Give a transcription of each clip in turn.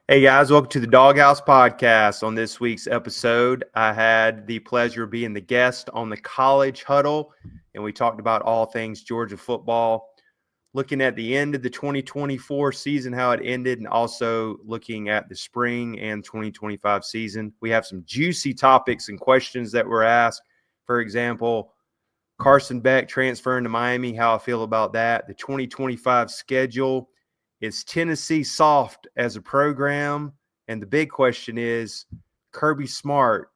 Hey guys, welcome to the Doghouse Podcast. On this week's episode, I had the pleasure of being the guest on the College Huddle, and we talked about all things Georgia football, looking at the end of the 2024 season, how it ended, and also looking at the spring and 2025 season. We have some juicy topics and questions that were asked. For example, Carson Beck transferring to Miami, how I feel about that. The 2025 schedule. Is Tennessee soft as a program? And the big question is, Kirby Smart,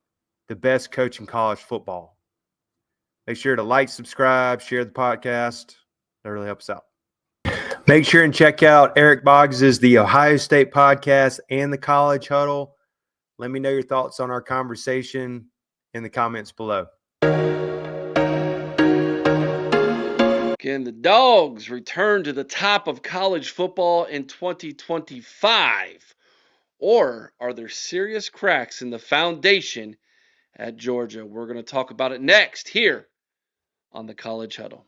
the best coach in college football? Make sure to like, subscribe, share the podcast. That really helps out. Make sure and check out Eric Boggs' The Ohio State Podcast and the College Huddle. Let me know your thoughts on our conversation in the comments below. Can the Dawgs return to the top of college football in 2025? Or are there serious cracks in the foundation at Georgia? We're going to talk about it next here on the College Huddle.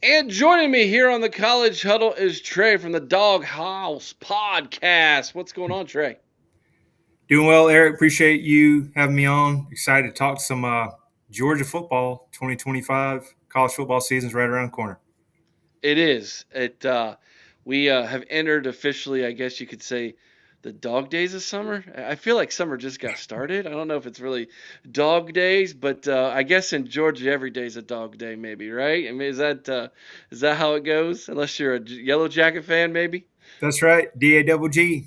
And joining me here on the College Huddle is Trey from the Doghouse Podcast. What's going on, Trey? Doing well, Eric. Appreciate you having me on. Excited to talk some Georgia football. 2025 college football season's right around the corner. It is. We have entered officially, I guess you could say, the dog days of summer. I feel like summer just got started. I don't know if it's really dog days, but I guess in Georgia every day is a dog day, maybe, right? I mean, is that how it goes? Unless you're a Yellow Jacket fan, maybe. That's right. DAWG.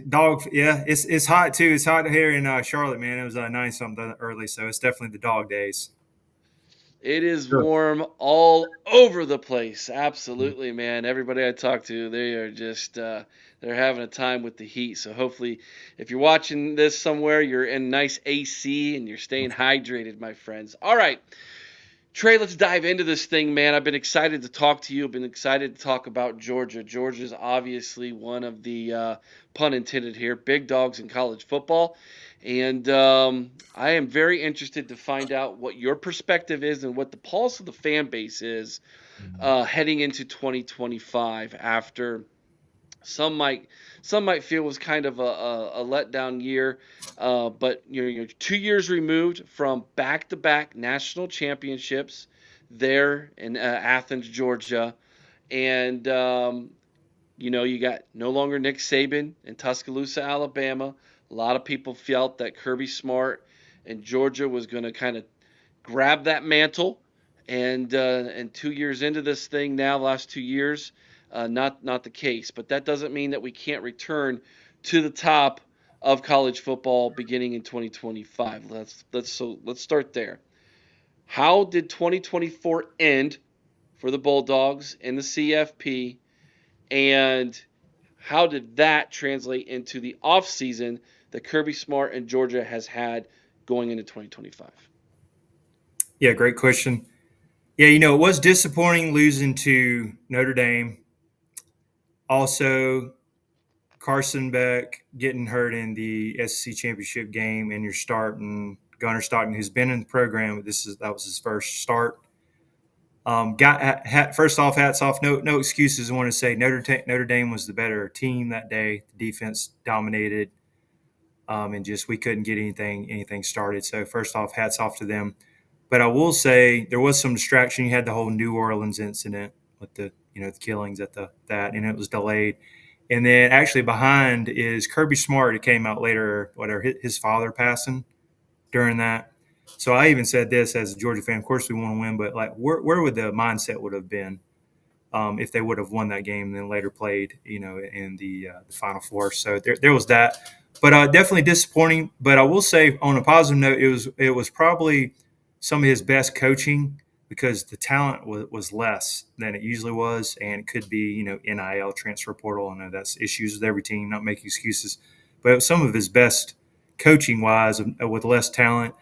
Dog. Yeah, it's hot too. It's hot here in Charlotte, man. It was 90-something early, so it's definitely the dog days. It is warm all over the place. Absolutely, man. Everybody I talk to, they are just they're having a time with the heat. So hopefully, if you're watching this somewhere, you're in nice AC and you're staying hydrated, my friends. All right, Trey, let's dive into this thing, man. I've been excited to talk to you. I've been excited to talk about Georgia. Georgia's obviously one of the, pun intended here, big dogs in college football. And I am very interested to find out what your perspective is and what the pulse of the fan base is heading into 2025 after some might feel was kind of a letdown year, but you're 2 years removed from back-to-back national championships there in Athens, Georgia, and you got no longer Nick Saban in Tuscaloosa, Alabama. A lot of people felt that Kirby Smart and Georgia was going to kind of grab that mantle, and 2 years into this thing now, the last 2 years. Not the case, but that doesn't mean that we can't return to the top of college football beginning in 2025. Let's start there. How did 2024 end for the Bulldogs in the CFP, and how did that translate into the offseason that Kirby Smart and Georgia has had going into 2025? Yeah, great question. Yeah, it was disappointing losing to Notre Dame. Also, Carson Beck getting hurt in the SEC championship game, and you're starting Gunnar Stockton, who's been in the program, but that was his first start. First off, hats off. No excuses. I want to say Notre Dame was the better team that day. The defense dominated, and just we couldn't get anything started. So first off, hats off to them. But I will say there was some distraction. You had the whole New Orleans incident with the killings at that, and it was delayed. And then actually behind is Kirby Smart. It came out later, his father passing during that. So I even said this as a Georgia fan. Of course, we want to win, but like, where would the mindset would have been if they would have won that game and then later played, in the Final Four? So there was that. But definitely disappointing. But I will say, on a positive note, it was probably some of his best coaching, because the talent was less than it usually was, and it could be, NIL, transfer portal. I know that's issues with every team, not making excuses. But it was some of his best coaching-wise with less talent.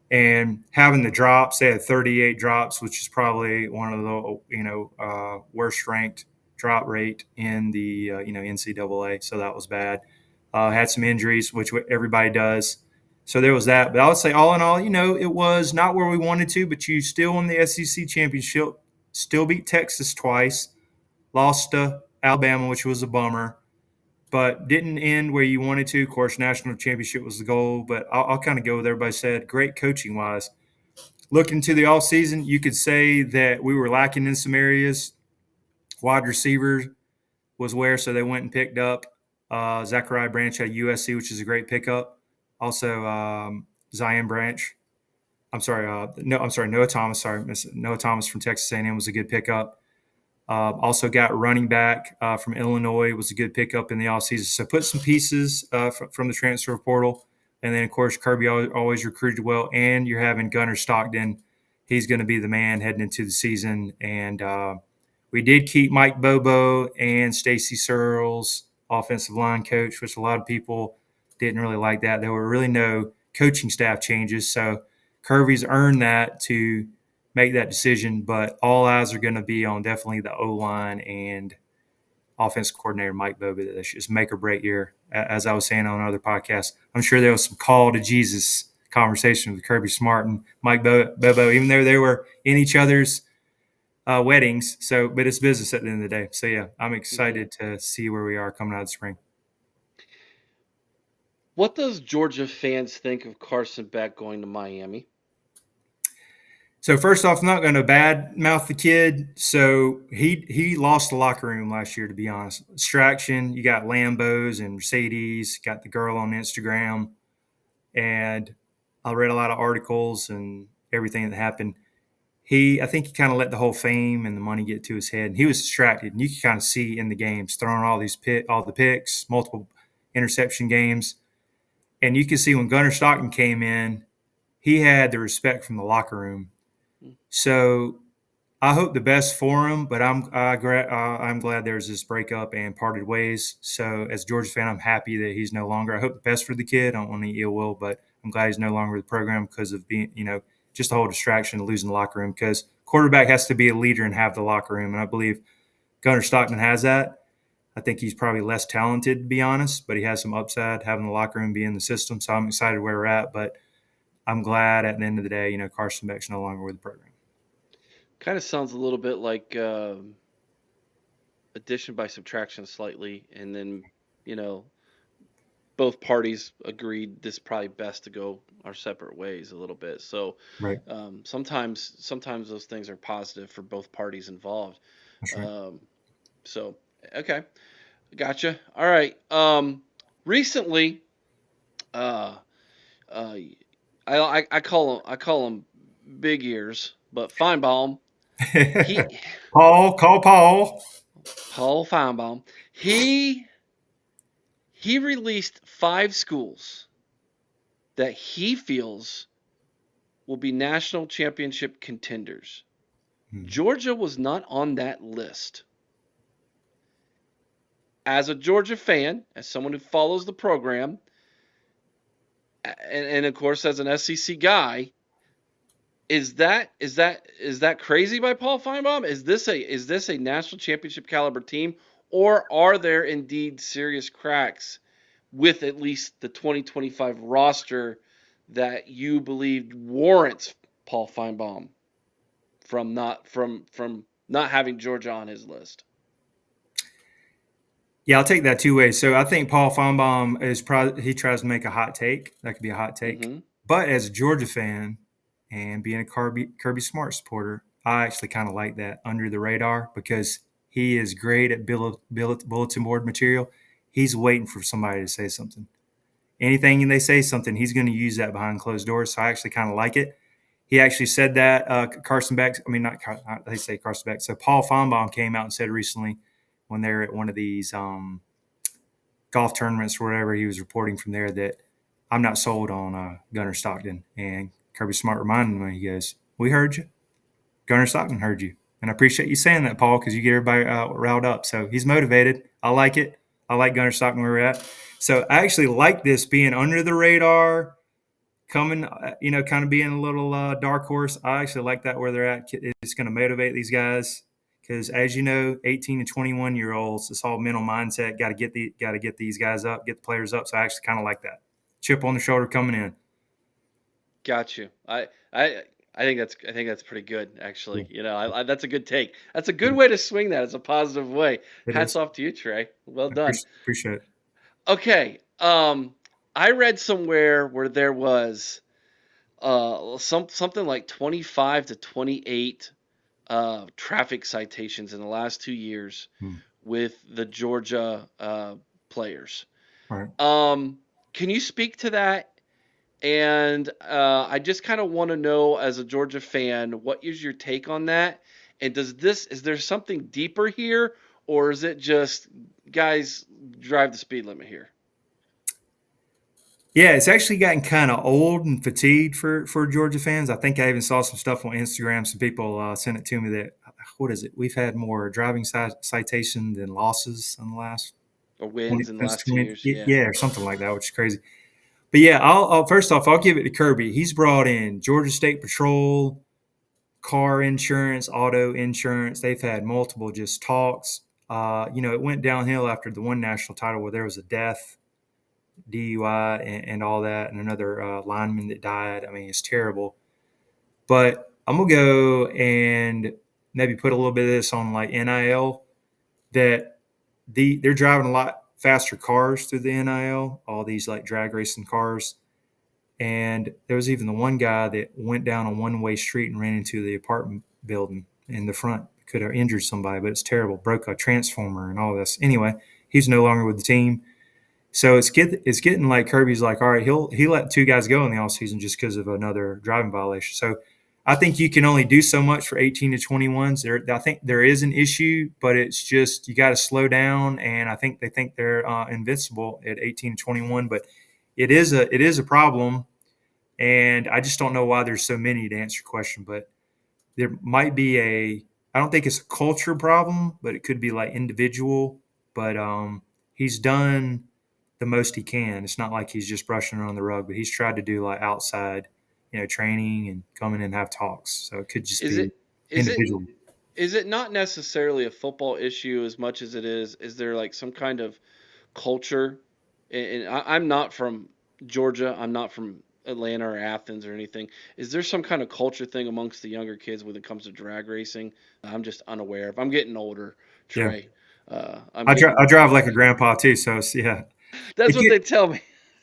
And having the drops, they had 38 drops, which is probably one of the worst-ranked drop rate in the NCAA. So that was bad. Had some injuries, which everybody does. So there was that. But I would say all in all, it was not where we wanted to, but you still won the SEC championship, still beat Texas twice, lost to Alabama, which was a bummer, but didn't end where you wanted to. Of course, national championship was the goal, but I'll kind of go with everybody said. Great coaching wise. Looking to the offseason, you could say that we were lacking in some areas. Wide receiver was where, so they went and picked up Zachariah Branch at USC, which is a great pickup. Also, Zion Branch. Noah Thomas. Sorry, Noah Thomas from Texas A&M was a good pickup. Also got running back from Illinois, was a good pickup in the offseason. So put some pieces from the transfer portal. And then, of course, Kirby always recruited well. And you're having Gunnar Stockton. He's going to be the man heading into the season. And we did keep Mike Bobo and Stacy Searles, offensive line coach, which a lot of people didn't really like that. There were really no coaching staff changes. So Kirby's earned that to make that decision, but all eyes are going to be on definitely the O-line and offensive coordinator Mike Bobo. That's just make or break year. As I was saying on other podcasts, I'm sure there was some call to Jesus conversation with Kirby Smart and Mike Bobo, even though they were in each other's weddings. So, but it's business at the end of the day. So, yeah, I'm excited to see where we are coming out of spring. What does Georgia fans think of Carson Beck going to Miami? So first off, I'm not going to bad mouth the kid. So he lost the locker room last year, to be honest. Distraction. You got Lambos and Mercedes. Got the girl on Instagram, and I read a lot of articles and everything that happened. I think he kind of let the whole fame and the money get to his head, and he was distracted. And you can kind of see in the games throwing all the picks, multiple interception games, and you can see when Gunnar Stockton came in, he had the respect from the locker room. So I hope the best for him, but I'm glad there's this breakup and parted ways. So as a Georgia fan, I'm happy that he's no longer. I hope the best for the kid. I don't want any ill will, but I'm glad he's no longer with the program because of being, just the whole distraction of losing the locker room. Because quarterback has to be a leader and have the locker room, and I believe Gunnar Stockton has that. I think he's probably less talented, to be honest, but he has some upside having the locker room be in the system. So I'm excited where we're at, but I'm glad at the end of the day, Carson Beck's no longer with the program. Kind of sounds a little bit like addition by subtraction slightly, and then, both parties agreed this is probably best to go our separate ways a little bit. So right. Sometimes those things are positive for both parties involved. That's right. So, okay. Gotcha. All right. Recently, I call him big ears, but Finebaum. Paul Finebaum. He released 5 schools that he feels will be national championship contenders. Georgia was not on that list. As a Georgia fan, as someone who follows the program, and of course as an SEC guy, is that crazy by Paul Finebaum? Is this a national championship caliber team, or are there indeed serious cracks with at least the 2025 roster that you believe warrants Paul Finebaum from not having Georgia on his list? Yeah, I'll take that 2 ways. So I think Paul Finebaum he tries to make a hot take. That could be a hot take. Mm-hmm. But as a Georgia fan and being a Kirby Smart supporter, I actually kind of like that under the radar because he is great at bulletin board material. He's waiting for somebody to say something. Anything they say something, he's going to use that behind closed doors. So I actually kind of like it. He actually said that Carson Beck. I mean, they say Carson Beck. So Paul Finebaum came out and said recently when they were at one of these golf tournaments or whatever, he was reporting from there that I'm not sold on Gunnar Stockton. And Kirby Smart reminded me, he goes, "We heard you. Gunnar Stockton heard you." And I appreciate you saying that, Paul, because you get everybody riled up. So he's motivated. I like it. I like Gunnar Stockton where we're at. So I actually like this being under the radar, coming, kind of being a little dark horse. I actually like that where they're at. It's going to motivate these guys because, as you know, 18 and 21-year-olds, it's all mental mindset. Got to get these guys up, get the players up. So I actually kind of like that. Chip on the shoulder coming in. Got you. I think that's pretty good, actually. That's a good take. That's a good way to swing that. It's a positive way. It Hats is. off to you, Trey. Well I done. appreciate it. Okay. I read somewhere where there was something like 25 to 28 traffic citations in the last 2 years with the Georgia players. All right. Can you speak to that? And I just kind of want to know, as a Georgia fan, what is your take on that? And is there something deeper here, or is it just guys drive the speed limit here? Yeah, it's actually gotten kind of old and fatigued for Georgia fans. I think I even saw some stuff on Instagram. Some people sent it to me that, what is it? We've had more driving citations than losses in the last Or wins in the last 2 years? Yeah, or something like that, which is crazy. But yeah, I'll first off, I'll give it to Kirby. He's brought in Georgia State Patrol, car insurance, auto insurance. They've had multiple just talks. It went downhill after the one national title where there was a death, DUI, and all that, and another lineman that died. I mean, it's terrible. But I'm gonna go and maybe put a little bit of this on like NIL, that they're driving a lot faster cars through the NIL, all these like drag racing cars. And there was even the one guy that went down a one-way street and ran into the apartment building in the front. Could have injured somebody, but it's terrible. Broke a transformer and all this. Anyway, he's no longer with the team. So it's getting like Kirby's like, all right, he let two guys go in the offseason just because of another driving violation. So I think you can only do so much for 18 to 21s. I think there is an issue, but it's just you got to slow down. And I think they think they're invincible at 18 to 21, but it is a problem. And I just don't know why there's so many, to answer your question. But there might be I don't think it's a culture problem, but it could be like individual. But he's done the most he can. It's not like he's just brushing it on the rug, but he's tried to do like outside, training and come in and have talks. So it could just be individual. Is it not necessarily a football issue as much as it is there like some kind of culture? And I'm not from Georgia. I'm not from Atlanta or Athens or anything. Is there some kind of culture thing amongst the younger kids when it comes to drag racing? I'm just unaware of. I'm getting older, Trey. Yeah. I drive like a grandpa too, so yeah. That's what they tell me.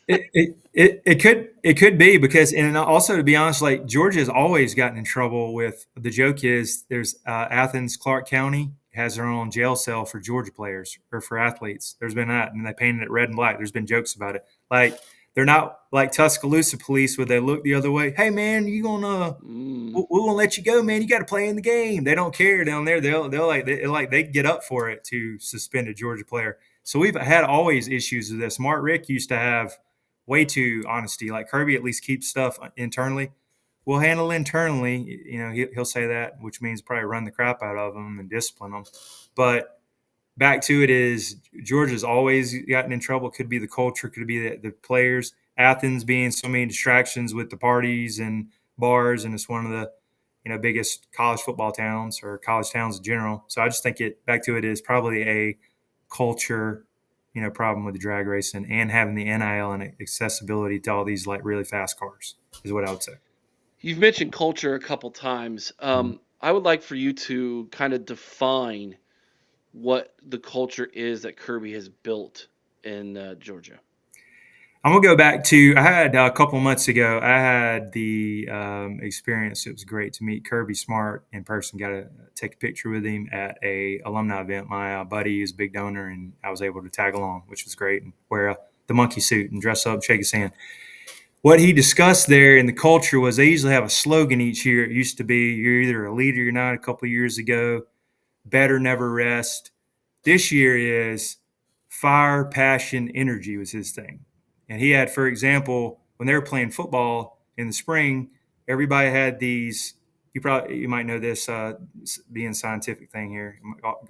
It could be because, and also to be honest, like Georgia has always gotten in trouble with. The joke is there's Athens, Clark County has their own jail cell for Georgia players or for athletes. There's been that, and they painted it red and black. There's been jokes about it. Like they're not like Tuscaloosa police where they look the other way. Hey man, we're gonna let you go, man. You got to play in the game. They don't care down there. They'll they get up for it to suspend a Georgia player. So we've had always issues with this. Mark Rick used to have way too honesty. Like Kirby at least keeps stuff internally. We'll handle internally. He'll say that, which means probably run the crap out of them and discipline them. But back to it is Georgia's always gotten in trouble. Could be the culture, could be the players. Athens being so many distractions with the parties and bars, and it's one of the biggest college football towns or college towns in general. So I just think back to it is probably a culture problem with the drag racing and having the NIL and accessibility to all these like really fast cars is what I would say. You've mentioned culture a couple times. I would like for you to kind of define what the culture is that Kirby has built in Georgia. I'm going to go back to, I had a couple months ago, I had the experience. It was great to meet Kirby Smart in person. Got to take a picture with him at a alumni event. My buddy is a big donor, and I was able to tag along, which was great, and wear the monkey suit and dress up, shake his hand. What he discussed there in the culture was they usually have a slogan each year. It used to be, you're either a leader or you're not. A couple of years ago, better never rest. This year is fire, passion, energy was his thing. And he had, for example, when they were playing football in the spring, everybody had these. You might know this, being a scientific thing here.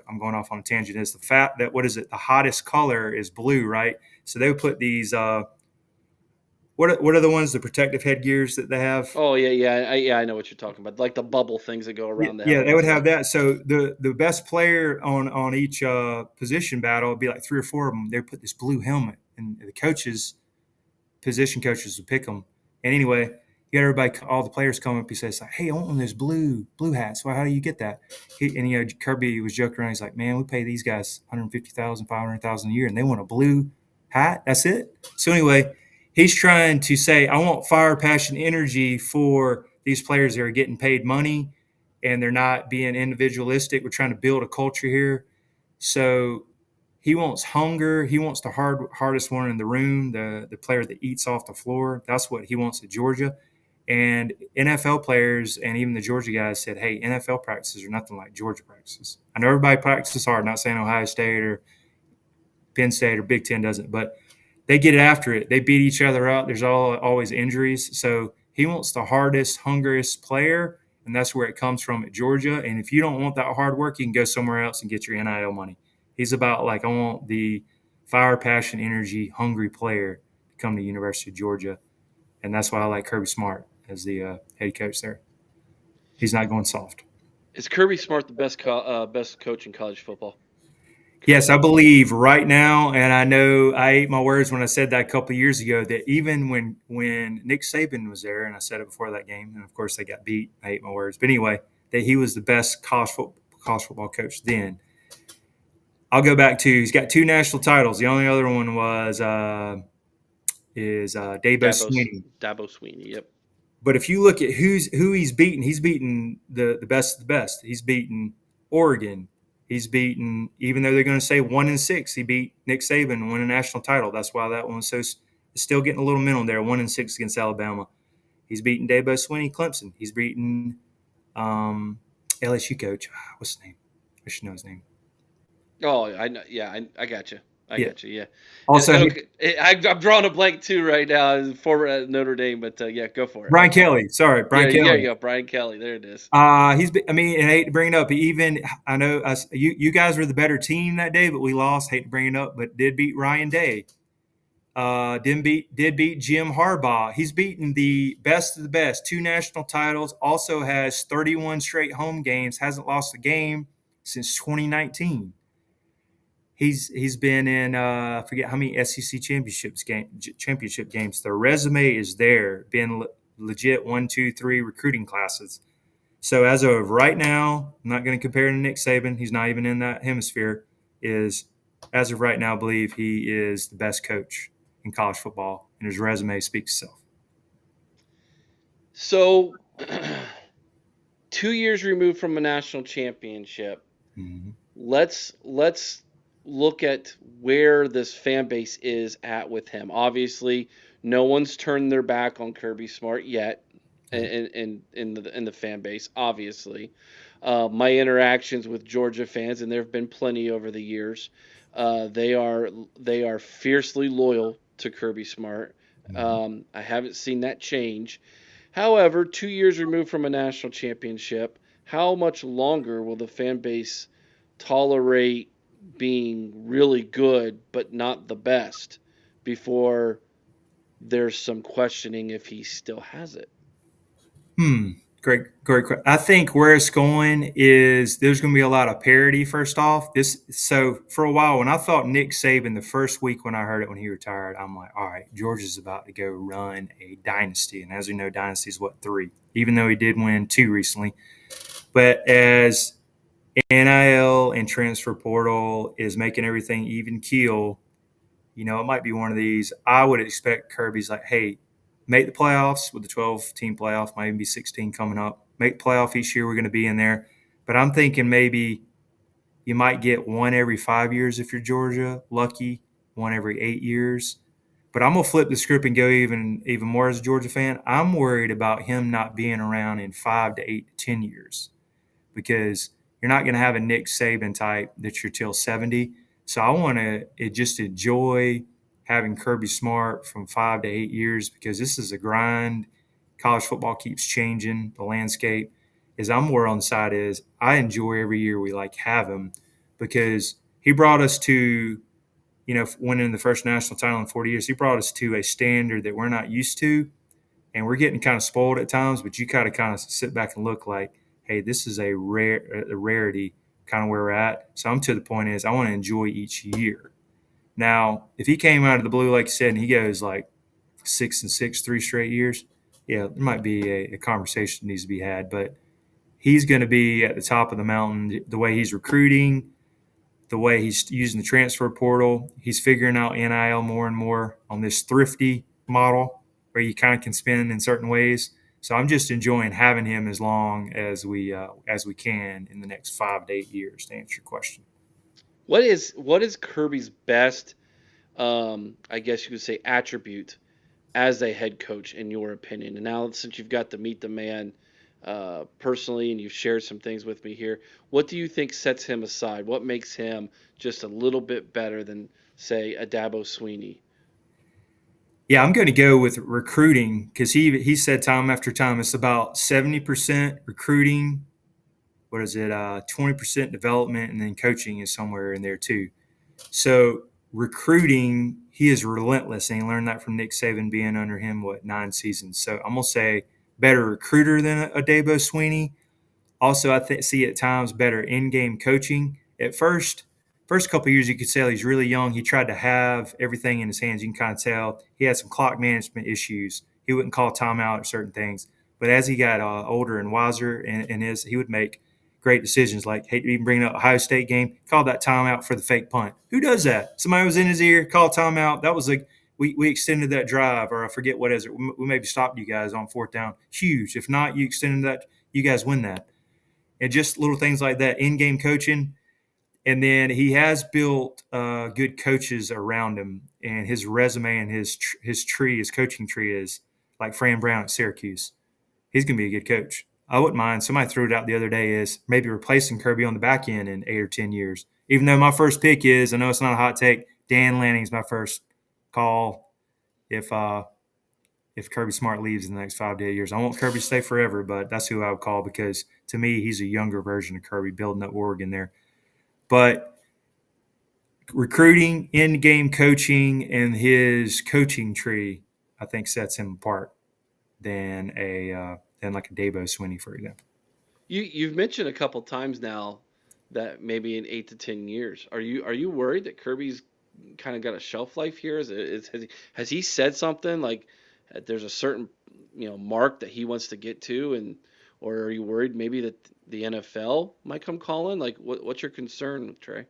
I'm going off on a tangent. Is the fact that the hottest color is blue, right? So they would put these. What are the ones, the protective headgears that they have? Oh yeah, I know what you're talking about, like the bubble things that go around the helmet. Yeah, they would have that. So the best player on each position battle would be like 3 or 4 of them. They would put this blue helmet, and the position coaches would pick them. And anyway, he got everybody, all the players come up. He says, like, "Hey, I want one of those blue hats. Well, how do you get that?" Kirby was joking around. He's like, "Man, we pay these guys $150,000, $500,000 a year, and they want a blue hat. That's it." So anyway, he's trying to say, "I want fire, passion, energy for these players that are getting paid money, and they're not being individualistic. We're trying to build a culture here." So he wants hunger. He wants the hardest one in the room, the player that eats off the floor. That's what he wants at Georgia. And NFL players and even the Georgia guys said, "Hey, NFL practices are nothing like Georgia practices." I know everybody practices hard, not saying Ohio State or Penn State or Big Ten doesn't, but they get after it. They beat each other up. There's always injuries. So he wants the hardest, hungriest player, and that's where it comes from at Georgia. And if you don't want that hard work, you can go somewhere else and get your NIL money. He's about like, I want the fire, passion, energy, hungry player to come to the University of Georgia. And that's why I like Kirby Smart as the head coach there. He's not going soft. Is Kirby Smart the best coach in college football? Yes, I believe right now, and I know I ate my words when I said that a couple of years ago, that even when Nick Saban was there, and I said it before that game, and of course they got beat, I ate my words. But anyway, that he was the best college football coach then. I'll go back to, he's got 2 national titles. The only other one was Dabo Swinney. Dabo Swinney, yep. But if you look at who he's beaten the best of the best. He's beaten Oregon. He's beaten, even though they're going to say 1-6, he beat Nick Saban and won a national title. That's why that one was still getting a little mental there, 1-6 against Alabama. He's beaten Dabo Swinney, Clemson. He's beaten LSU coach. What's his name? I should know his name. Oh, I know. Yeah, I got you. Got you. Yeah. Also, I'm drawing a blank too right now. Former Notre Dame, but yeah, go for it. Brian Kelly. Sorry, Brian Kelly. There you go, Brian Kelly. There it is. And I hate to bring it up. I know you guys were the better team that day, but we lost. Hate to bring it up, but did beat Ryan Day. Did beat Jim Harbaugh. He's beaten the best of the best. 2 national titles. Also has 31 straight home games. Hasn't lost a game since 2019. He's been in I forget how many SEC championship games. The resume is there. Been legit 1, 2, 3 recruiting classes. So as of right now, I'm not going to compare to Nick Saban. He's not even in that hemisphere. As of right now, I believe he is the best coach in college football, and his resume speaks itself. So 2 years removed from a national championship. Mm-hmm. Let's look at where this fan base is at with him. Obviously, no one's turned their back on Kirby Smart yet in the fan base, obviously. My interactions with Georgia fans, and there have been plenty over the years, they are fiercely loyal to Kirby Smart. I haven't seen that change. However, 2 years removed from a national championship, how much longer will the fan base tolerate being really good but not the best before there's some questioning if he still has it? Great. I think where it's going is there's going to be a lot of parity. First off, so for a while when I thought Nick Saban, the first week when I heard it when he retired, I'm like, all right, Georgia's about to go run a dynasty, and as we know, dynasty is 3, even though he did win 2 recently. But as NIL and transfer portal is making everything even keel, it might be one of these. I would expect Kirby's like, hey, make the playoffs with the 12-team playoff, might even be 16 coming up. Make the playoff each year, we're going to be in there. But I'm thinking maybe you might get 1 every 5 years if you're Georgia, lucky, 1 every 8 years. But I'm going to flip the script and go even more as a Georgia fan. I'm worried about him not being around in 5 to 8 to 10 years because you're not going to have a Nick Saban type that you're till 70. So I want to just enjoy having Kirby Smart from 5 to 8 years because this is a grind. College football keeps changing the landscape. I'm more on the side is I enjoy every year we have him because he brought us to, winning the first national title in 40 years. He brought us to a standard that we're not used to, and we're getting kind of spoiled at times. But you kind of sit back and look like, hey, this is a rarity, kind of where we're at. So I'm to the point is I want to enjoy each year. Now, if he came out of the blue, like you said, and he goes 6-6, 3 straight years, there might be a conversation that needs to be had, but he's going to be at the top of the mountain. The way he's recruiting, the way he's using the transfer portal, he's figuring out NIL more and more on this thrifty model where you kind of can spend in certain ways. So I'm just enjoying having him as long as we can in the next 5 to 8 years. To answer your question, What is Kirby's best, I guess you could say, attribute as a head coach, in your opinion? And now, since you've got to meet the man personally and you've shared some things with me here, what do you think sets him aside? What makes him just a little bit better than, say, a Dabo Sweeney? yeah, I'm going to go with recruiting because he said time after time it's about 70% recruiting. What is it? 20% development, and then coaching is somewhere in there too. So recruiting, he is relentless, and he learned that from Nick Saban being under him 9 seasons. So I'm gonna say better recruiter than a Dabo Sweeney. Also, I see at times better in-game coaching. At first couple of years, you could tell he's really young. He tried to have everything in his hands. You can kind of tell he had some clock management issues. He wouldn't call timeout or certain things. But as he got older and wiser, he would make great decisions. Like, hey, even bringing up Ohio State game, called that timeout for the fake punt. Who does that? Somebody was in his ear, called timeout. That was like we extended that drive, or I forget what is it. We maybe stopped you guys on 4th down. Huge. If not, you extended that. You guys win that. And just little things like that, in-game coaching. And then he has built good coaches around him, and his resume and his coaching tree is like Fran Brown at Syracuse. He's going to be a good coach. I wouldn't mind. Somebody threw it out the other day is maybe replacing Kirby on the back end in 8 or 10 years. Even though my first pick is, I know it's not a hot take, Dan Lanning's my first call if Kirby Smart leaves in the next 5 to 8 years. I want Kirby to stay forever, but that's who I would call because to me, he's a younger version of Kirby building up Oregon there. But recruiting, in-game coaching, and his coaching tree, I think sets him apart than like a Dabo Sweeney, for example. You've mentioned a couple times now that maybe in 8 to 10 years, are you worried that Kirby's kind of got a shelf life here? Has he said something like there's a certain mark that he wants to get to, and or are you worried maybe that the NFL might come calling? Like, what's your concern, Trey?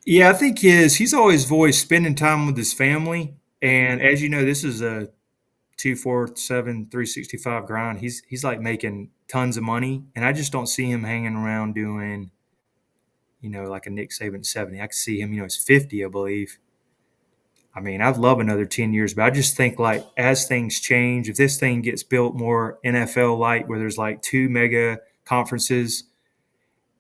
Yeah, I think he's always voiced spending time with his family, and as you know, this is a 247 365 grind. He's like making tons of money, and I just don't see him hanging around doing like a Nick Saban at 70. I could see him, he's 50, I believe. I mean, I'd love another 10 years, but I just think like as things change, if this thing gets built more NFL like where there's like 2 mega conferences,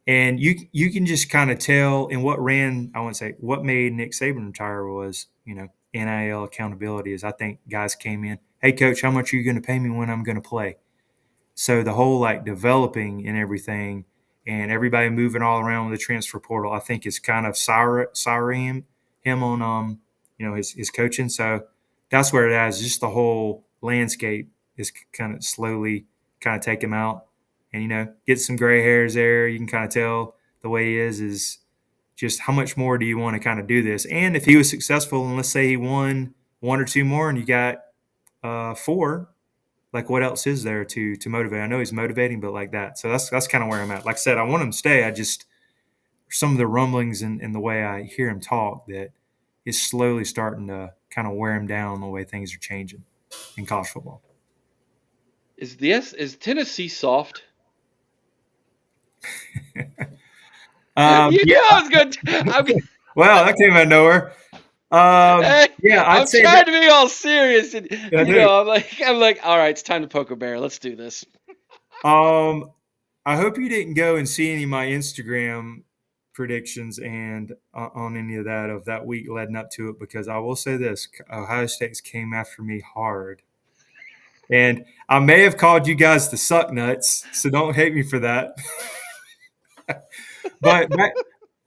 and you can just kind of tell in what made Nick Saban retire was, NIL accountability is I think guys came in, hey coach, how much are you going to pay me when I'm going to play? So the whole like developing and everything and everybody moving all around with the transfer portal, I think is kind of souring him on his coaching. So that's where it is. Just the whole landscape is kind of slowly kind of take him out, and get some gray hairs there. You can kind of tell the way he is just how much more do you want to kind of do this? And if he was successful, and let's say he won 1 or 2 more, and you got 4. Like what else is there to motivate? I know he's motivating, but like that. So that's kind of where I'm at. Like I said, I want him to stay. I just some of the rumblings and the way I hear him talk that is slowly starting to kind of wear him down the way things are changing in college football. Is Tennessee soft? Yeah. I was good. Well, that came out of nowhere. Yeah, I'm trying to be all serious, and I'm like, all right, it's time to poke a bear. Let's do this. I hope you didn't go and see any of my Instagram predictions and on any of that week leading up to it, because I will say this: Ohio State came after me hard, and I may have called you guys the suck nuts, so don't hate me for that. But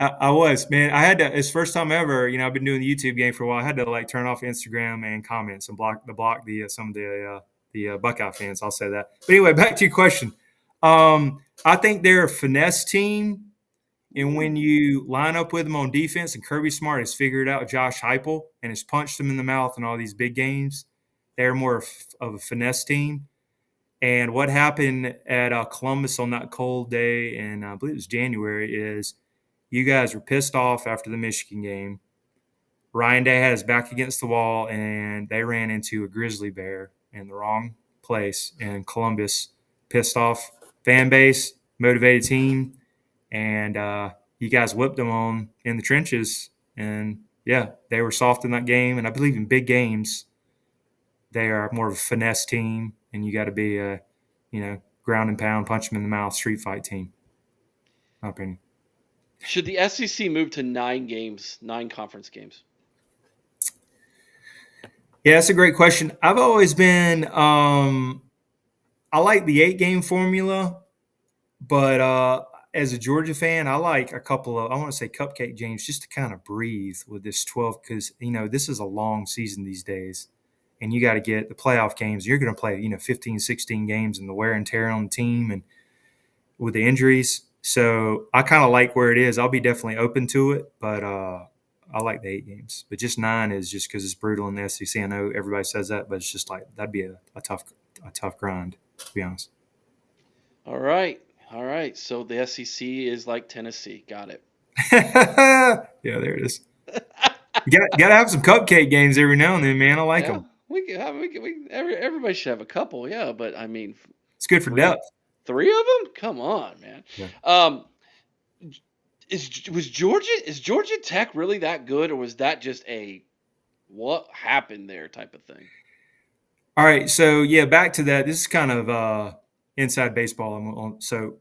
I was, man. I had to. It's first time ever. I've been doing the YouTube game for a while. I had to like turn off Instagram and comments and block some of the Buckeye fans. I'll say that. But anyway, back to your question. I think they're a finesse team, and when you line up with them on defense, and Kirby Smart has figured out Josh Heupel and has punched them in the mouth in all these big games, they're more of a finesse team. And what happened at Columbus on that cold day, and I believe it was January, is you guys were pissed off after the Michigan game. Ryan Day had his back against the wall, and they ran into a grizzly bear in the wrong place. And Columbus, pissed off fan base, motivated team, and you guys whipped them on in the trenches. And yeah, they were soft in that game. And I believe in big games, they are more of a finesse team, and you got to be a, ground and pound, punch them in the mouth, street fight team. My opinion. Should the SEC move to 9 conference games? Yeah, that's a great question. I've always been I like the 8-game formula, but as a Georgia fan, I like a couple of, I want to say cupcake games just to kind of breathe with this 12, because this is a long season these days, and you got to get the playoff games. You're going to play 15, 16 games, and the wear and tear on the team and with the injuries. So I kind of like where it is. I'll be definitely open to it, but I like the 8 games. But just 9 is just because it's brutal in the SEC. I know everybody says that, but it's just like that'd be a tough grind, to be honest. All right. So the SEC is like Tennessee. Got it. Yeah, there it is. You got to have some cupcake games every now and then, man. I like them. Everybody should have a couple, yeah. But I mean, it's good for depth. 3 of them? Come on, man. Yeah. Is Georgia Tech really that good, or was that just a what happened there type of thing? All right, so yeah, back to that. This is kind of inside baseball. So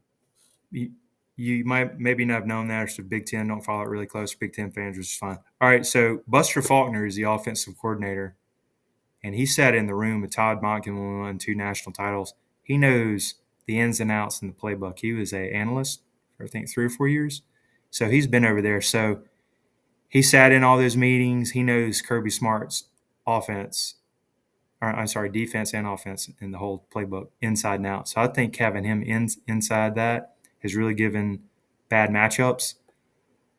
you might maybe not have known that. It's the Big Ten. Don't follow it really close. Big Ten fans, which is fine. All right, so Buster Faulkner is the offensive coordinator, and he sat in the room with Todd Monken when we won 2 national titles. He knows the ins and outs in the playbook. He was an analyst for, I think, 3 or 4 years. So he's been over there. So he sat in all those meetings. He knows Kirby Smart's defense and offense in the whole playbook inside and out. So I think having him inside that has really given bad matchups.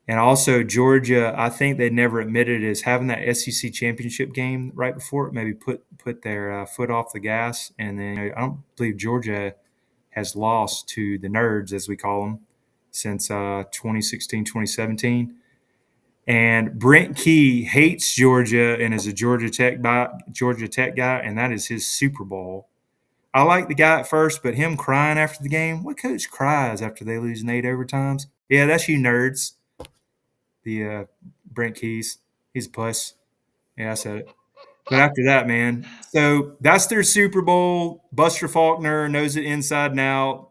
And also Georgia, I think they never admitted as having that SEC championship game right before it, maybe put their foot off the gas. And then I don't believe Georgia has lost to the nerds, as we call them, since 2016, 2017. And Brent Key hates Georgia and is a Georgia Tech guy, and that is his Super Bowl. I like the guy at first, but him crying after the game, what coach cries after they lose in 8 overtimes? Yeah, that's you nerds. The Brent Keys, he's a puss. Yeah, I said it. But after that, man, so that's their Super Bowl. Buster Faulkner knows it inside and out.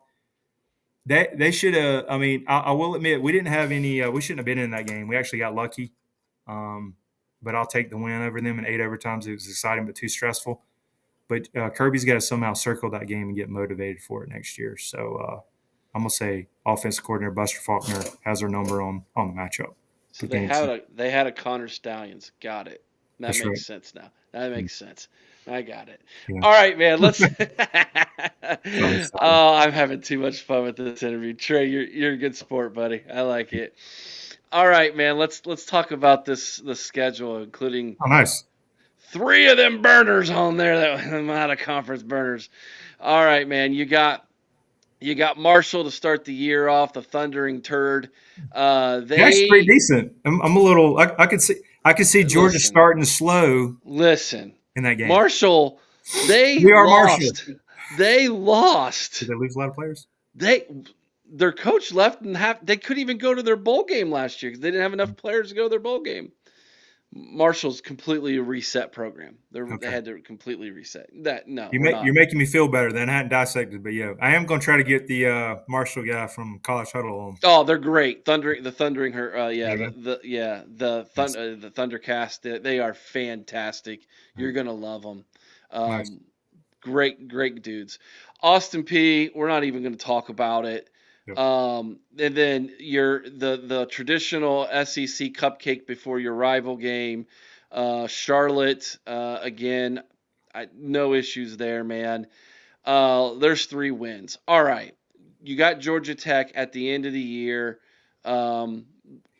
They should have. I mean, I will admit we didn't have any. We shouldn't have been in that game. We actually got lucky, but I'll take the win over them in 8 overtimes. It was exciting but too stressful. But Kirby's got to somehow circle that game and get motivated for it next year. So I'm gonna say offensive coordinator Buster Faulkner has their number on the matchup. So they had a Connor Stallions. Got it. That That's makes right. sense now. That makes sense. I got it. Yeah. All right, man. Let's. Oh, I'm having too much fun with this interview, Trey. You're a good sport, buddy. I like it. All right, man. Let's talk about the schedule, including. Oh, nice. 3 of them burners on there, that out of conference burners. All right, man. You got Marshall to start the year off, the thundering turd. That's pretty decent. I'm a little. I could see Georgia starting slow. Listen, in that game, Marshall. They lost. They lost. Did they lose a lot of players? Their coach left and they couldn't even go to their bowl game last year because they didn't have enough players to go to their bowl game. Marshall's completely a reset program. They had to completely reset. You're making me feel better than I hadn't dissected, but yeah, I am going to try to get the Marshall guy from College Huddle on. Oh, they're great. The Thundercast. They are fantastic. You're gonna love them. Nice. Great dudes. Austin P. We're not even going to talk about it. Yep. And then the traditional SEC cupcake before your rival game. Charlotte, again, no issues there, man. There's 3 wins. All right. You got Georgia Tech at the end of the year.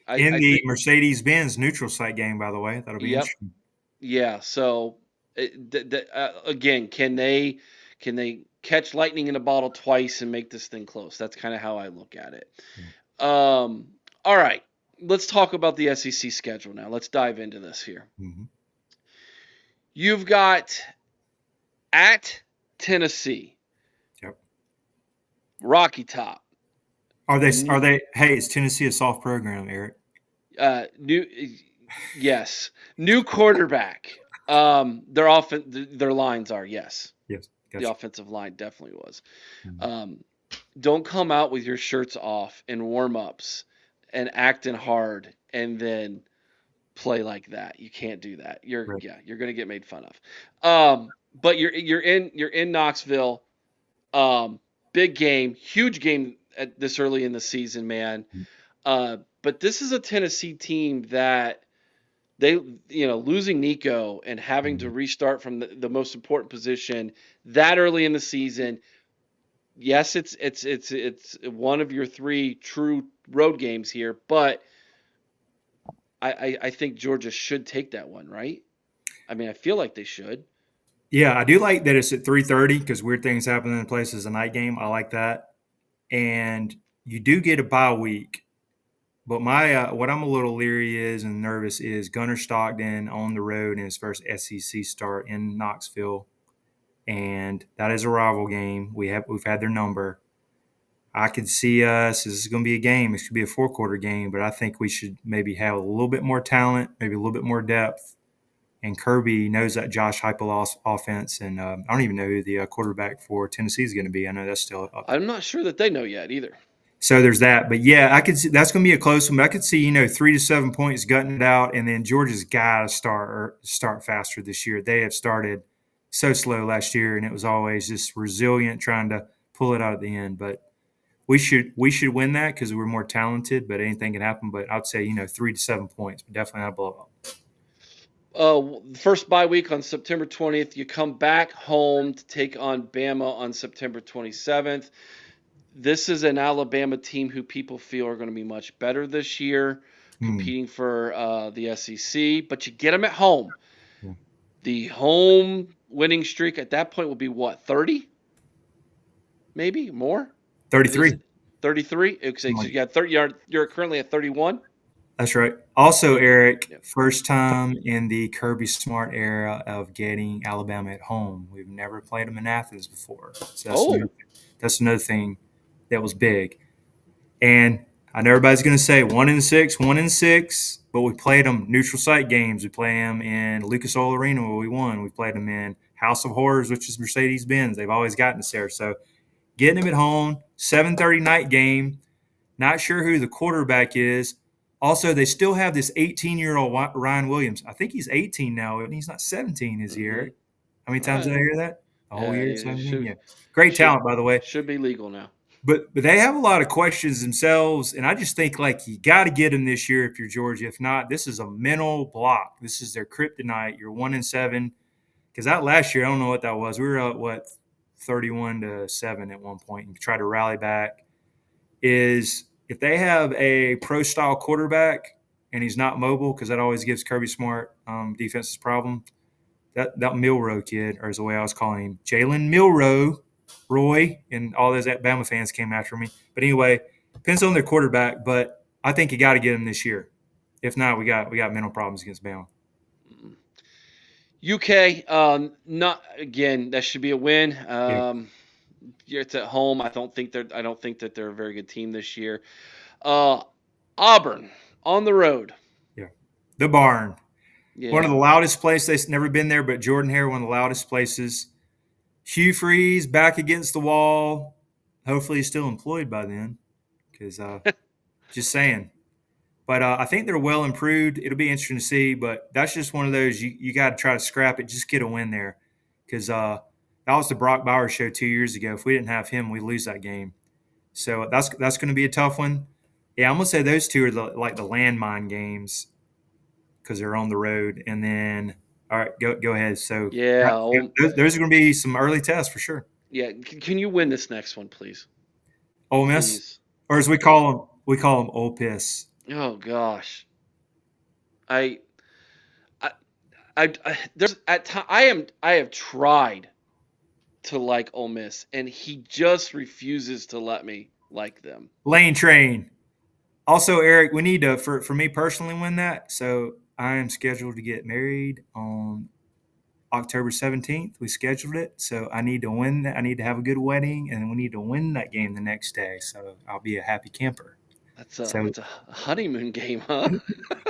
Mercedes-Benz neutral site game, by the way. That'll be interesting. Yeah. So, again, can they catch lightning in a bottle twice and make this thing close. That's kind of how I look at it. All right, let's talk about the SEC schedule now. Let's dive into this here. Mm-hmm. You've got at Tennessee. Yep. Rocky Top. Are they? Hey, is Tennessee a soft program, Eric? Yes. New quarterback. Their lines are yes. Yes. Gotcha. The offensive line definitely was. Mm-hmm. Don't come out with your shirts off in warm-ups and acting hard and then play like that. You can't do that. You're going to get made fun of. But you're in Knoxville. Big game, huge game at this early in the season, man. But this is a Tennessee team that they, losing Nico and having to restart from the most important position that early in the season. Yes, it's one of your 3 true road games here, but I think Georgia should take that one, right? I mean, I feel like they should. Yeah, I do like that it's at 3:30 because weird things happen in places as a night game. I like that. And you do get a bye week. But what I'm a little leery is and nervous is Gunnar Stockton on the road in his first SEC start in Knoxville. And that is a rival game. We've had their number. I could see us. This is going to be a game. It should be a 4-quarter game, but I think we should maybe have a little bit more talent, maybe a little bit more depth. And Kirby knows that Josh Heupel offense, and I don't even know who the quarterback for Tennessee is going to be. I know that's still up. I'm not sure that they know yet either. So there's that. But yeah, I could see that's going to be a close one. But I could see 3 to 7 points gutting it out, and then Georgia's got to start faster this year. They have started so slow last year, and it was always just resilient trying to pull it out at the end. But we should win that because we're more talented. But anything can happen. But I'd say 3 to 7 points, but definitely not a blowout. First bye week on September 20th. You come back home to take on Bama on September 27th. This is an Alabama team who people feel are going to be much better this year, competing for the SEC. But you get them at home. Yeah. The home winning streak at that point will be what, 30? Maybe more? 33. 33? So you got 30. You're currently at 31. That's right. Also, Eric, first time in the Kirby Smart era of getting Alabama at home. We've never played them in Athens before. So that's another thing that was big. And I know everybody's going to say 1-6, but we played them neutral site games. We played them in Lucas Oil Arena where we won. We played them in House of Horrors, which is Mercedes-Benz. They've always gotten us there. So getting them at home, 7:30 night game, not sure who the quarterback is. Also, they still have this 18-year-old Ryan Williams. I think he's 18 now, and he's not 17, is he, Eric? How many times did I hear that? A whole year, 17? Yeah. Great talent, by the way. Should be legal now. But they have a lot of questions themselves, and I just think, you got to get them this year if you're Georgia. If not, this is a mental block. This is their kryptonite. You're 1-7. Because that last year, I don't know what that was. We were at, 31-7 at one point and tried to rally back. If they have a pro-style quarterback and he's not mobile, because that always gives Kirby Smart defense's problem, that Milroe kid, or is the way I was calling him, Jalen Milroe, Roy, and all those Bama fans came after me. But anyway, depends on their quarterback, but I think you got to get him this year. If not, we got mental problems against Bama. UK, not again. That should be a win. It's at home. I don't think that they're a very good team this year. Auburn on the road. Yeah, the barn. Yeah. One of the loudest places. They've never been there, but Jordan Hare, one of the loudest places. Hugh Freeze back against the wall. Hopefully, he's still employed by then. Because just saying. But I think they're well improved. It'll be interesting to see. But that's just one of those you got to try to scrap it. Just get a win there. Because that was the Brock Bowers show 2 years ago. If we didn't have him, we'd lose that game. So that's going to be a tough one. Yeah, I'm going to say those two are the landmine games because they're on the road. And then, all right, go ahead. So yeah, those are going to be some early tests for sure. Yeah, can you win this next one, please? Ole Miss, please. Or as we call them, Ole Piss. Oh gosh, I have tried to like Ole Miss, and he just refuses to let me like them. Lane train. Also, Eric, we need to, for me personally, win that. So I am scheduled to get married on October 17th. We scheduled it. So I need to win that. I need to have a good wedding, and we need to win that game the next day. So I'll be a happy camper. That's So a honeymoon game, huh?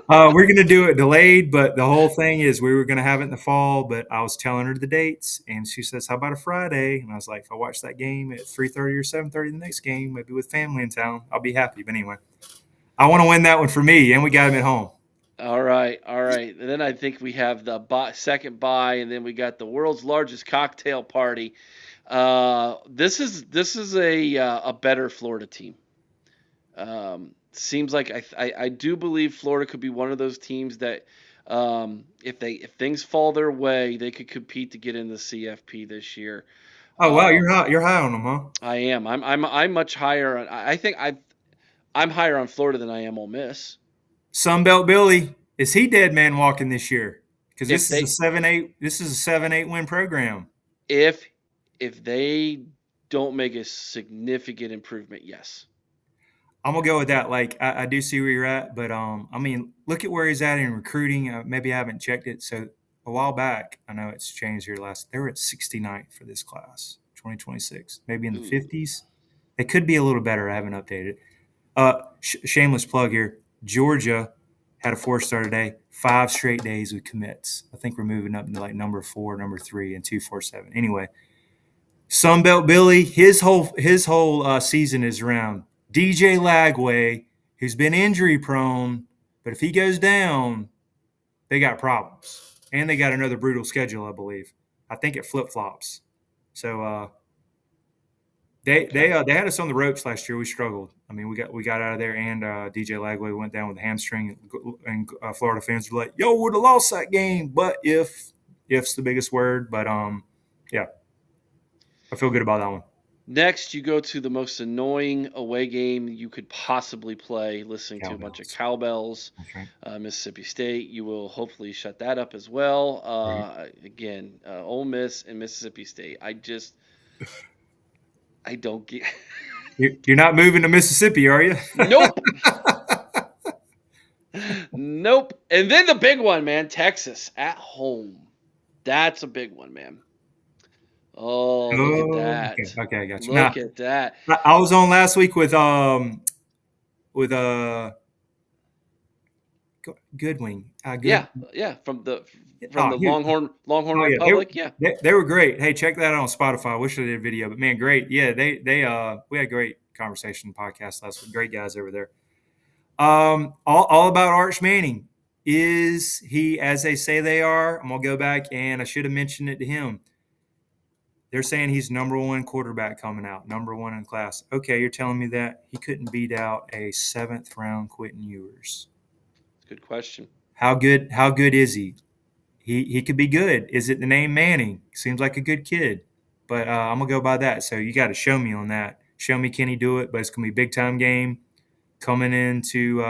we're going to do it delayed, but the whole thing is we were going to have it in the fall, but I was telling her the dates, and she says, how about a Friday? And I was like, if I watch that game at 3:30 or 7:30 the next game, maybe with family in town, I'll be happy. But anyway, I want to win that one for me, and we got him at home. All right. And then I think we have the second bye, and then we got the world's largest cocktail party. This is a better Florida team. Seems like I do believe Florida could be one of those teams that if things fall their way, they could compete to get in the CFP this year. Oh wow, you're high on them, huh? I am. I'm much higher. I think I'm higher on Florida than I am Ole Miss. Sunbelt Billy, is he dead man walking this year? Because this is a 7-8 win program. If they don't make a significant improvement, yes. I'm gonna go with that. Like I do see where you're at, but I mean, look at where he's at in recruiting. Maybe I haven't checked it. So a while back, I know it's changed here. They were at 69th for this class, 2026. Maybe in the 50s. They could be a little better. I haven't updated. Shameless plug here. Georgia had a 4-star today. 5 straight days with commits. I think we're moving up to like number 4, number 3, and 247. Anyway, Sunbelt Billy, his whole season is around DJ Lagway, who's been injury prone, but if he goes down, they got problems, and they got another brutal schedule, I believe. I think it flip flops. So they had us on the ropes last year. We struggled. I mean, we got out of there, and DJ Lagway went down with a hamstring, and Florida fans were like, "Yo, would have lost that game." But if's the biggest word. But yeah, I feel good about that one. Next, you go to the most annoying away game you could possibly play, listening to a bunch of cowbells. Okay. Mississippi State. You will hopefully shut that up as well. Again, Ole Miss and Mississippi State. I don't get. You're not moving to Mississippi, are you? Nope. Nope. And then the big one, man, Texas at home. That's a big one, man. Oh, look at that. Okay, I got you. Look at that. I was on last week with Goodwing. Yeah, from the Longhorn Republic. They were great. Hey, check that out on Spotify. I wish I did a video, but man, great. Yeah, we had a great conversation podcast last week. Great guys over there. All about Arch Manning. Is he as they say they are? I'm gonna go back, and I should have mentioned it to him. They're saying he's number 1 quarterback coming out, number 1 in class. Okay, you're telling me that he couldn't beat out a 7th round Quentin Ewers? Good question. How good is he? He could be good. Is it the name Manning? Seems like a good kid, but I'm gonna go by that. So you got to show me on that. Show me can he do it? But it's gonna be a big time game coming into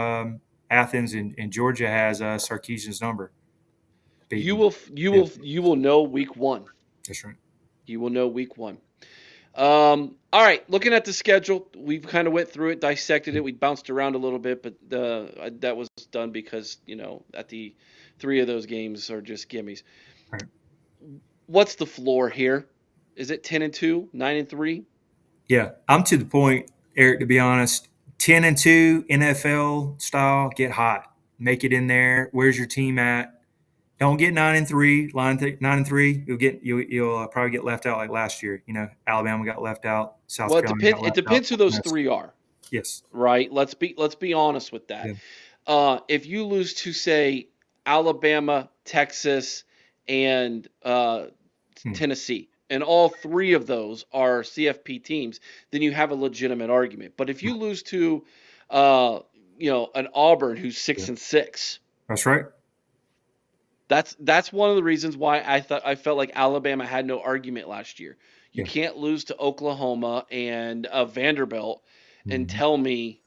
Athens, and Georgia has Sarkisian's number. You will know week 1. That's right. You will know week 1. All right, looking at the schedule, we've kind of went through it, dissected it. We bounced around a little bit, but that was done because, at the 3 of those games are just gimmies. Right. What's the floor here? Is it 10-2, 9-3? Yeah, I'm to the point, Eric, to be honest. 10-2 NFL style, get hot, make it in there. Where's your team at? Don't get 9-3, 9-3. You'll probably get left out like last year. Alabama got left out. South Carolina. It depends who those 3 are. Yes. Right. Let's be honest with that. Yeah. If you lose to, say, Alabama, Texas, and Tennessee, and all 3 of those are CFP teams, then you have a legitimate argument. But if you lose to, an Auburn who's 6-6, that's right. That's one of the reasons why I felt like Alabama had no argument last year. You can't lose to Oklahoma and Vanderbilt and tell me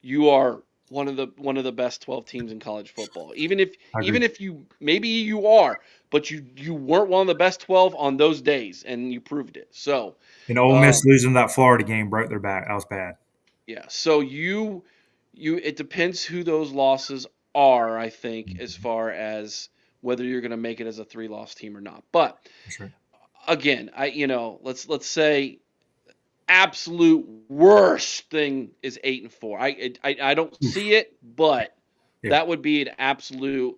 you are one of the best 12 teams in college football. Even if I agree. you maybe you are, but you weren't one of the best 12 on those days, and you proved it. So, And Ole Miss losing that Florida game broke their back. That was bad. yeah. So you it depends who those losses are, I think, as far as whether you're going to make it as a 3-loss team or not. But That's right. again, let's say absolute worst thing is 8-4. I don't see it, but Yeah. that would be an absolute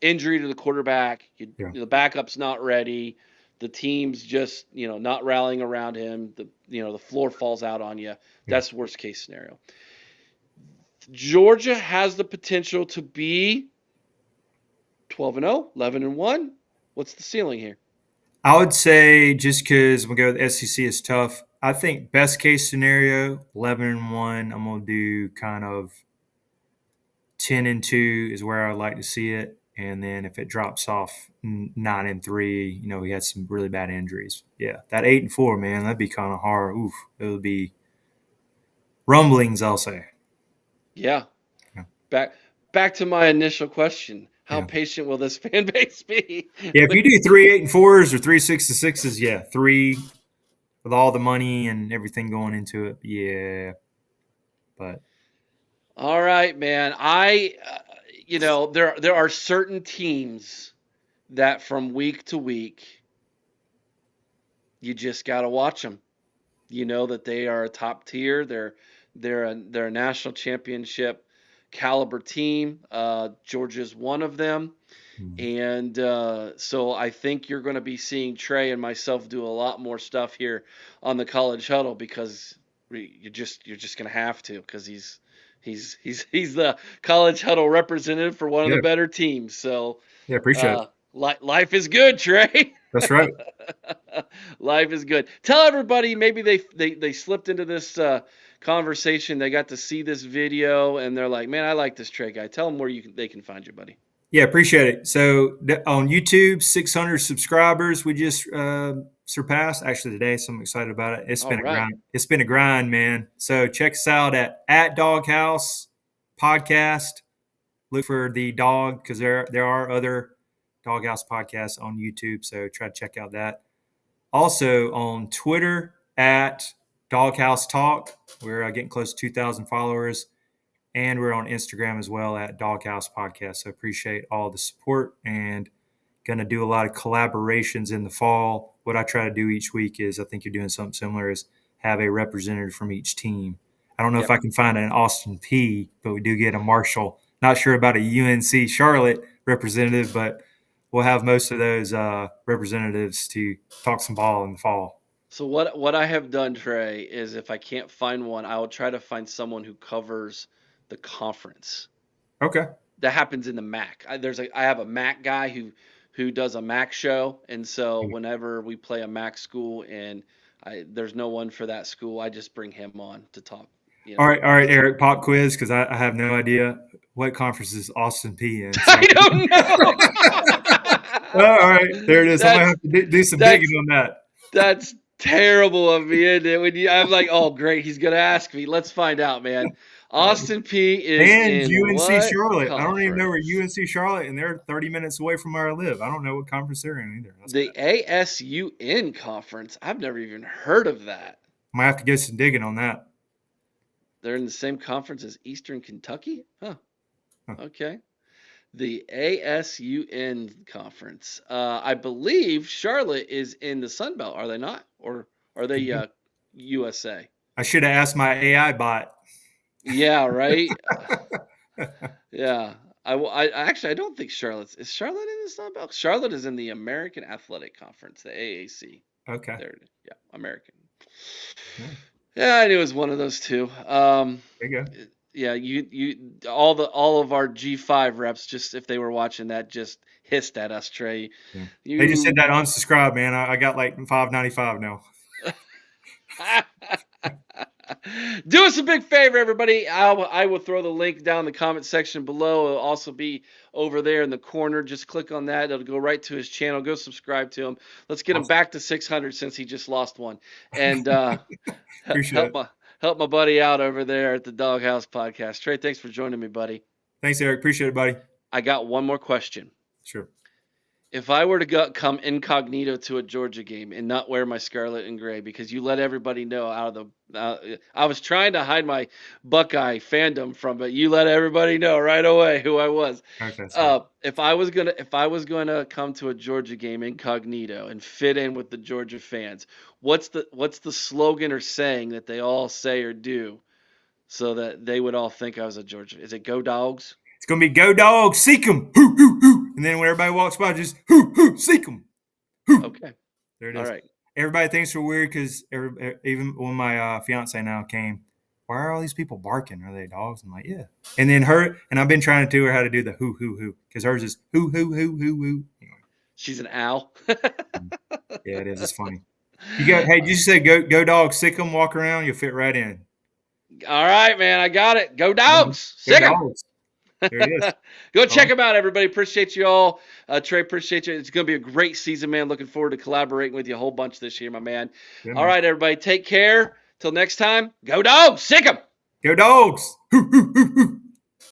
injury to the quarterback. The backup's not ready. The team's just not rallying around him. The floor falls out on you. That's worst case scenario. Georgia has the potential to be 12-0, 11-1. What's the ceiling here? I would say just because we go with the SEC is tough. I think best case scenario 11-1. I'm gonna do kind of 10-2 is where I'd like to see it, and then if it drops off 9-3, he had some really bad injuries. Yeah, that 8-4, man, that'd be kind of hard. Oof, it would be rumblings, I'll say. Yeah. Yeah. Back to my initial question. How Yeah. patient will this fan base be? Yeah, if you do 3 8-4s or 3 6-6s, yeah, 3 with all the money and everything going into it, yeah. But All right, man. There are certain teams that from week to week, you just got to watch them. You know that they are a top tier. They're a national championship caliber team. Georgia's one of them. And so I think you're going to be seeing Trey and myself do a lot more stuff here on the College Huddle because you're just going to have to because he's the College Huddle representative for one of the better teams. So yeah, appreciate it. Life is good, Trey. That's right. Life is good. Tell everybody maybe they slipped into this conversation. They got to see this video and they're like, man, I like this Trey guy. Tell them where they can find you, buddy. Yeah, appreciate it. So on YouTube, 600 subscribers we just surpassed actually today, so I'm excited about it. It's been a grind. It's been a grind, man. So check us out at Doghouse Podcast. Look for the Dawg because there are other Doghouse podcasts on YouTube, so try to check out that. Also on Twitter at Doghouse Talk. We're getting close to 2,000 followers. And we're on Instagram as well at Doghouse Podcast. So appreciate all the support and going to do a lot of collaborations in the fall. What I try to do each week is, I think you're doing something similar, is have a representative from each team. I don't know if I can find an Austin Peay, but we do get a Marshall. Not sure about a UNC Charlotte representative, but we'll have most of those representatives to talk some ball in the fall. So what I have done, Trey, is if I can't find one, I will try to find someone who covers the conference. Okay. That happens in the MAC. I have a MAC guy who does a MAC show, and so whenever we play a MAC school and there's no one for that school, I just bring him on to talk. All right, Eric, pop quiz because I have no idea what conference is Austin Peay in. So. I don't know. All right, there it is. I'm gonna have to do some digging on that. That's terrible of me, isn't it? I'm like, oh great, he's gonna ask me. Let's find out, man. Austin Peay is in UNC what Charlotte. Conference? I don't even know where UNC Charlotte, and they're 30 minutes away from where I live. I don't know what conference they're in either. That's the bad. ASUN conference. I've never even heard of that. Might have to get some digging on that. They're in the same conference as Eastern Kentucky? Huh. Okay. The ASUN conference. I believe Charlotte is in the Sun Belt, are they not? Or are they USA? I should have asked my AI bot. Yeah, right? Yeah. I don't think Charlotte in the Sun Belt? Charlotte is in the American Athletic Conference, the AAC. Okay. There it is. Yeah, American. Yeah, I knew it was one of those two. There you go. Yeah, you all of our G5 reps, just if they were watching that, just hissed at us, Trey. Yeah. They just said that unsubscribe, man. I got like $5.95 now. Do us a big favor, everybody. I will throw the link down in the comment section below. It'll also be over there in the corner. Just click on that. It'll go right to his channel. Go subscribe to him. Let's get him back to 600 since he just lost one. And help my buddy out over there at the Doghouse Podcast. Trey, thanks for joining me, buddy. Thanks, Eric. Appreciate it, buddy. I got one more question. Sure. If I were to come incognito to a Georgia game and not wear my scarlet and gray, because you let everybody know I was trying to hide my Buckeye fandom from, but you let everybody know right away who I was. Okay, if I was gonna come to a Georgia game incognito and fit in with the Georgia fans, what's the slogan or saying that they all say or do, so that they would all think I was a Georgia? Is it "Go Dogs"? It's going to be "Go Dogs, seek 'em, hoo, hoo, hoo." And then when everybody walks by, just "Hoo, hoo, seek 'em, hoo." Okay. There it is. All right. Everybody thinks we're weird because even when my fiance now came, why are all these people barking? Are they dogs? I'm like, yeah. And then I've been trying to teach her how to do the hoo, hoo, hoo, because hers is hoo, hoo, hoo, hoo, hoo. Anyway. She's an owl. Yeah, it is. It's funny. Hey, did you say go Dogs, sick 'em, walk around? You'll fit right in. All right, man. I got it. Go Dogs. Sick 'em. There it is. Go check them out, everybody. Appreciate you all. Trey, appreciate you. It's going to be a great season, man. Looking forward to collaborating with you a whole bunch this year, my man. Good, all right, everybody. Take care. Till next time. Go Dogs. Sick 'em. Go Dogs. Hoo, hoo, hoo, hoo.